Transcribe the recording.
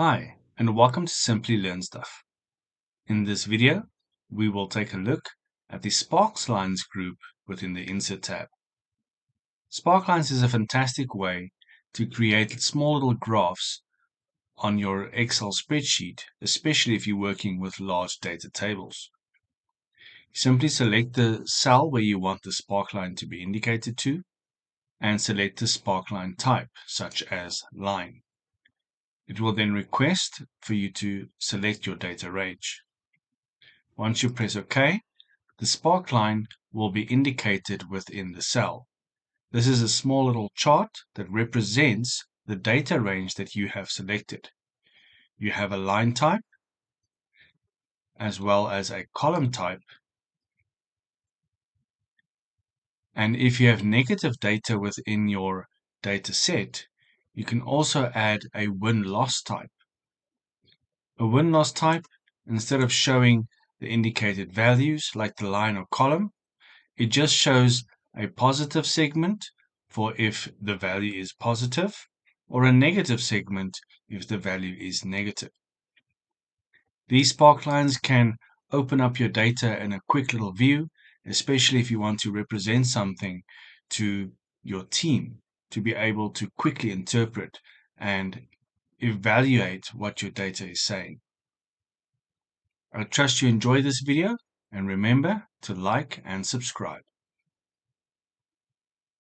Hi, and welcome to Simply Learn Stuff. In this video, we will take a look at the Sparklines group within the Insert tab. Sparklines is a fantastic way to create small little graphs on your Excel spreadsheet, especially if you're working with large data tables. Simply select the cell where you want the sparkline to be indicated to, and select the sparkline type, such as line. It will then request for you to select your data range. Once you press OK, the sparkline will be indicated within the cell. This is a small little chart that represents the data range that you have selected. You have a line type as well as a column type. And if you have negative data within your data set, you can also add a win-loss type. A win-loss type, instead of showing the indicated values like the line or column, it just shows a positive segment for if the value is positive, or a negative segment if the value is negative. These sparklines can open up your data in a quick little view, especially if you want to represent something to your team to be able to quickly interpret and evaluate what your data is saying. I trust you enjoy this video, and remember to like and subscribe.